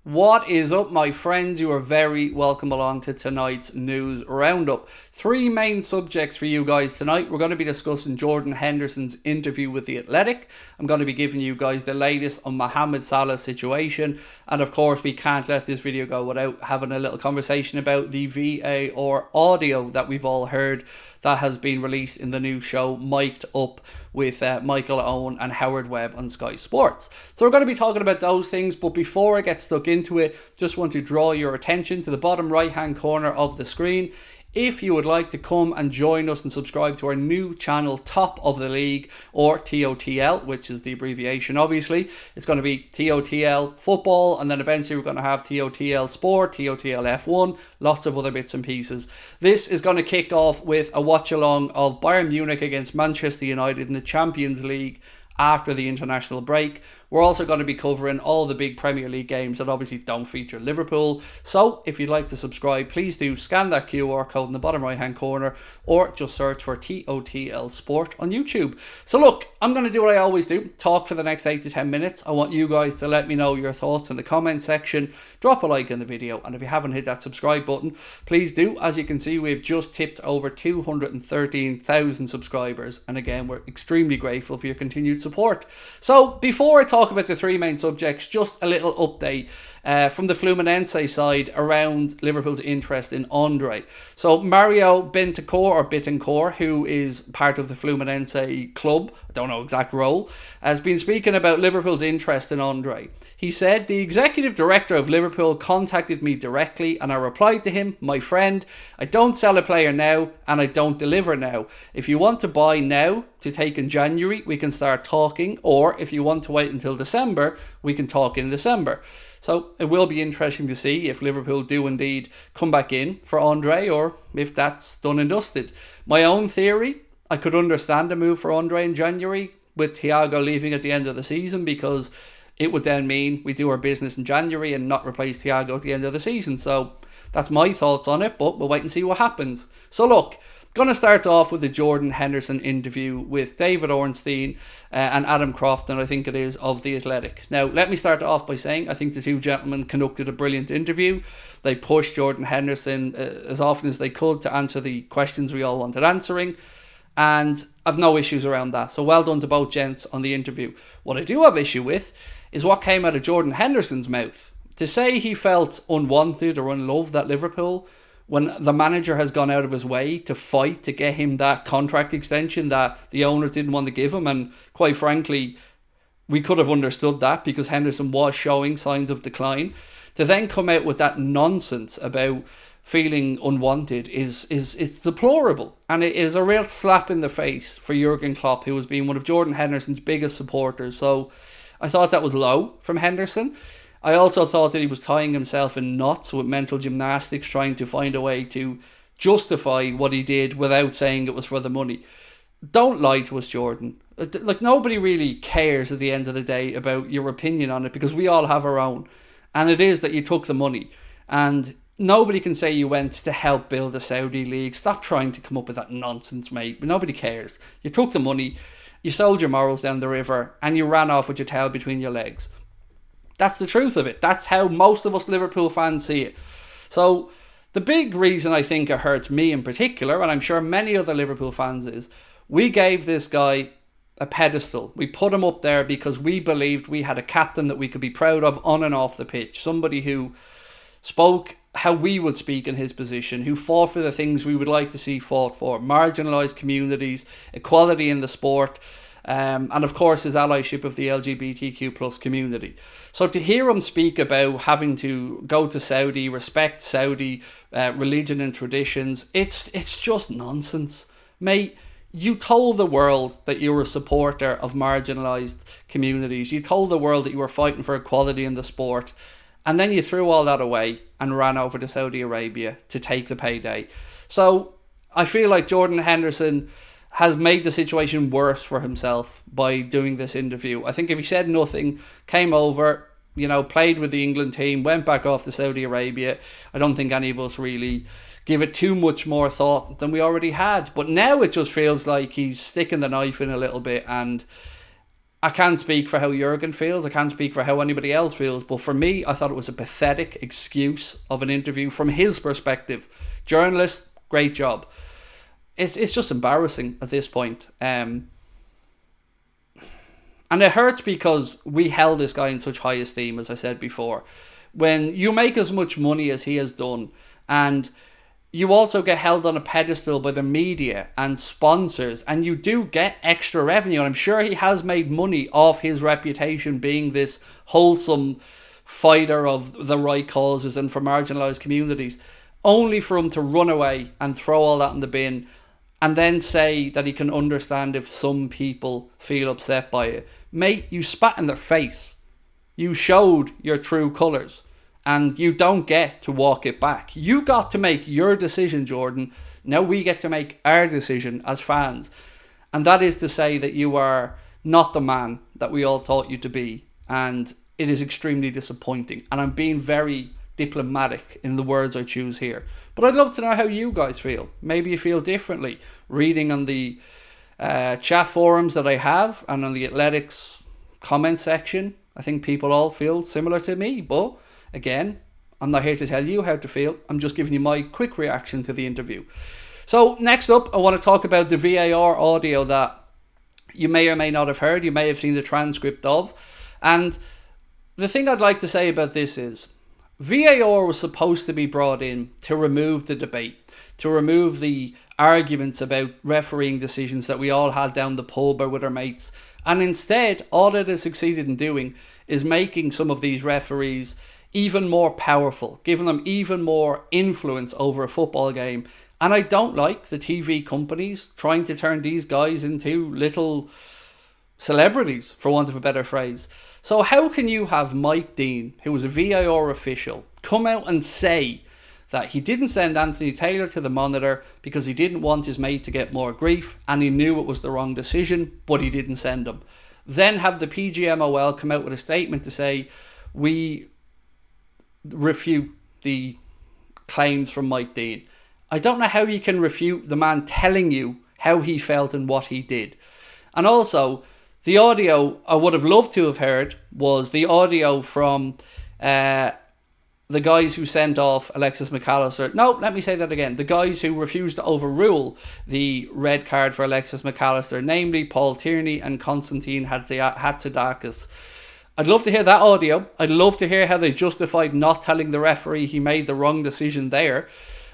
What is up, my friends? You are very welcome along to tonight's news roundup. Three main subjects for you guys tonight. We're going to be discussing Jordan Henderson's interview with The Athletic. I'm going to be giving you guys the latest on Mohamed Salah's situation. And of course, we can't let this video go without having a little conversation about the VAR audio that we've all heard that has been released in the new show Mic'd Up with Michael Owen and Howard Webb on Sky Sports. So we're going to be talking about those things, but before I get stuck into it, just want to draw your attention to the bottom right hand corner of the screen. If you would like to come and join us and subscribe to our new channel, Top of the League, or TOTL, which is the abbreviation, obviously. It's going to be TOTL Football, and then eventually we're going to have TOTL Sport, TOTL F1, lots of other bits and pieces. This is going to kick off with a watch-along of Bayern Munich against Manchester United in the Champions League after the international break. We're also going to be covering all the big Premier League games that obviously don't feature Liverpool. So if you'd like to subscribe, please do scan that QR code in the bottom right hand corner or just search for TOTL Sport on YouTube. So look, I'm going to do what I always do, talk for the next 8 to 10 minutes. I want you guys to let me know your thoughts in the comment section. Drop a like in the video, and if you haven't hit that subscribe button, please do. As you can see, we've just tipped over 213,000 subscribers, and again, we're extremely grateful for your continued support. So before I talk about the three main subjects, just a little update from the Fluminense side around Liverpool's interest in Andre. So Mario Bittencourt, who is part of the Fluminense club, I don't know exact role, has been speaking about Liverpool's interest in Andre. He said, "The executive director of Liverpool contacted me directly and I replied to him, my friend, I don't sell a player now and I don't deliver now. If you want to buy now to take in January, we can start talking, or if you want to wait until December, we can talk in December." So it will be interesting to see if Liverpool do indeed come back in for Andre, or if that's done and dusted. My own theory, I could understand a move for Andre in January with Thiago leaving at the end of the season, because it would then mean we do our business in January and not replace Thiago at the end of the season. So that's my thoughts on it, but we'll wait and see what happens. So look, going to start off with the Jordan Henderson interview with David Ornstein and Adam Crofton, I think it is, of The Athletic. Now, let me start off by saying I think the two gentlemen conducted a brilliant interview. They pushed Jordan Henderson as often as they could to answer the questions we all wanted answering, and I've no issues around that. So well done to both gents on the interview. What I do have issue with is what came out of Jordan Henderson's mouth. To say he felt unwanted or unloved at Liverpool when the manager has gone out of his way to fight to get him that contract extension that the owners didn't want to give him. And quite frankly, we could have understood that because Henderson was showing signs of decline. To then come out with that nonsense about feeling unwanted is deplorable. And it is a real slap in the face for Jurgen Klopp, who has been one of Jordan Henderson's biggest supporters. So I thought that was low from Henderson. I also thought that he was tying himself in knots with mental gymnastics, trying to find a way to justify what he did without saying it was for the money. Don't lie to us, Jordan. Like, nobody really cares at the end of the day about your opinion on it, because we all have our own. And it is that you took the money. And nobody can say you went to help build the Saudi league. Stop trying to come up with that nonsense, mate. But nobody cares. You took the money, you sold your morals down the river, and you ran off with your tail between your legs. That's the truth of it. That's how most of us Liverpool fans see it. So the big reason I think it hurts me in particular, and I'm sure many other Liverpool fans, is we gave this guy a pedestal. We put him up there because we believed we had a captain that we could be proud of on and off the pitch. Somebody who spoke how we would speak in his position, who fought for the things we would like to see fought for: marginalised communities, equality in the sport, and of course his allyship of the LGBTQ plus community. So to hear him speak about having to go to Saudi, respect Saudi religion and traditions, it's just nonsense. Mate, you told the world that you were a supporter of marginalised communities. You told the world that you were fighting for equality in the sport. And then you threw all that away and ran over to Saudi Arabia to take the payday. So I feel like Jordan Henderson has made the situation worse for himself by doing this interview. I think if he said nothing, came over, played with the England team, went back off to Saudi Arabia, I don't think any of us really give it too much more thought than we already had. But now it just feels like he's sticking the knife in a little bit, and I can't speak for how Jurgen feels. I can't speak for how anybody else feels. But for me, I thought it was a pathetic excuse of an interview from his perspective. Journalist, great job. It's just embarrassing at this point. And it hurts because we held this guy in such high esteem, as I said before. When you make as much money as he has done, and you also get held on a pedestal by the media and sponsors, and you do get extra revenue. And I'm sure he has made money off his reputation being this wholesome fighter of the right causes and for marginalised communities, only for him to run away and throw all that in the bin and then say that he can understand if some people feel upset by it. Mate, you spat in their face. You showed your true colours. And you don't get to walk it back. You got to make your decision, Jordan. Now we get to make our decision as fans. And that is to say that you are not the man that we all thought you to be. And it is extremely disappointing. And I'm being very diplomatic in the words I choose here. But I'd love to know how you guys feel. Maybe you feel differently. Reading on the chat forums that I have and on the Athletics comment section, I think people all feel similar to me. But again, I'm not here to tell you how to feel. I'm just giving you my quick reaction to the interview. So next up, I want to talk about the VAR audio that you may or may not have heard. You may have seen the transcript of. And the thing I'd like to say about this is VAR was supposed to be brought in to remove the debate, to remove the arguments about refereeing decisions that we all had down the pub or with our mates. And instead, all it has succeeded in doing is making some of these referees even more powerful, giving them even more influence over a football game. And I don't like the TV companies trying to turn these guys into little celebrities, for want of a better phrase. So how can you have Mike Dean, who was a VAR official, come out and say that he didn't send Anthony Taylor to the monitor because he didn't want his mate to get more grief and he knew it was the wrong decision, but he didn't send him? Then have the PGMOL come out with a statement to say, we refute the claims from Mike Dean. I don't know how you can refute the man telling you how he felt and what he did. And also, the audio I would have loved to have heard was the audio from the guys who sent off Alexis McAllister. No, let me say that again. The guys who refused to overrule the red card for Alexis McAllister, namely Paul Tierney and Konstantin Hatzidakis. I'd love to hear that audio. I'd love to hear how they justified not telling the referee he made the wrong decision there.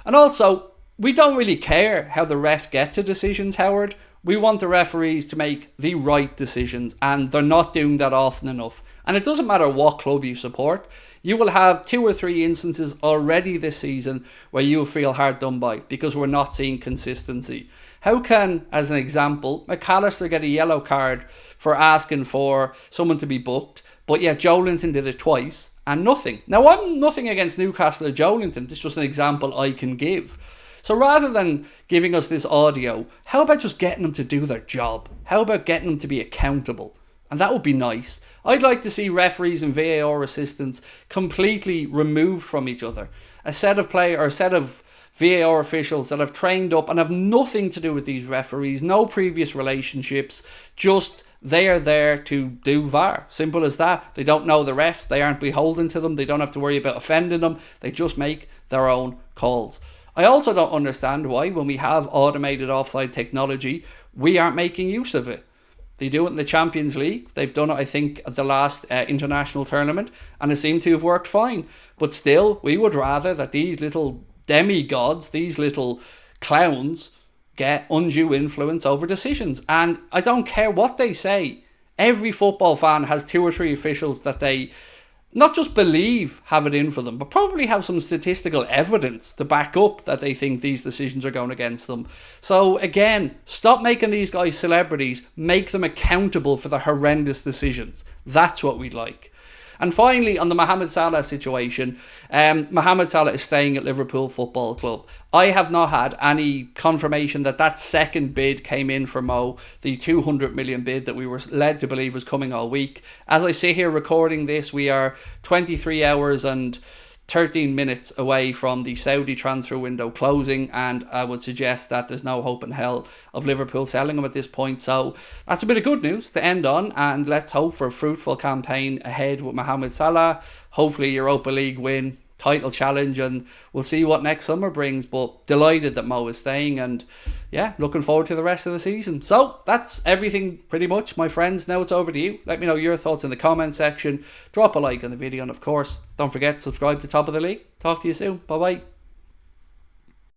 And also, we don't really care how the refs get to decisions, Howard. We want the referees to make the right decisions, and they're not doing that often enough. And it doesn't matter what club you support. You will have 2 or 3 instances already this season where you'll feel hard done by because we're not seeing consistency. How can, as an example, McAllister get a yellow card for asking for someone to be booked, but yet Joelinton did it twice and nothing? Now, I'm nothing against Newcastle or Joelinton. This is just an example I can give. So rather than giving us this audio, how about just getting them to do their job? How about getting them to be accountable? And that would be nice. I'd like to see referees and VAR assistants completely removed from each other. A set of VAR officials that have trained up and have nothing to do with these referees, no previous relationships, just they are there to do VAR. Simple as that. They don't know the refs, they aren't beholden to them, they don't have to worry about offending them, they just make their own calls. I also don't understand why, when we have automated offside technology, we aren't making use of it. They do it in the Champions League. They've done it, I think, at the last international tournament, and it seemed to have worked fine. But still, we would rather that these little demigods, these little clowns, get undue influence over decisions. And I don't care what they say. Every football fan has 2 or 3 officials that they not just believe have it in for them, but probably have some statistical evidence to back up that they think these decisions are going against them. So again, stop making these guys celebrities, make them accountable for the horrendous decisions. That's what we'd like. And finally, on the Mohamed Salah situation, Mohamed Salah is staying at Liverpool Football Club. I have not had any confirmation that second bid came in for Mo, the 200 million bid that we were led to believe was coming all week. As I sit here recording this, we are 23 hours and 13 minutes away from the Saudi transfer window closing, and I would suggest that there's no hope in hell of Liverpool selling him at this point. So that's a bit of good news to end on, and let's hope for a fruitful campaign ahead with Mohamed Salah. Hopefully Europa League win, title challenge, and we'll see what next summer brings. But delighted that Mo is staying, and yeah, looking forward to the rest of the season. So that's everything pretty much, my friends. Now it's over to you. Let me know your thoughts in the comment section. Drop a like on the video, and of course, don't forget to subscribe to Top of the League. Talk to you soon. Bye bye.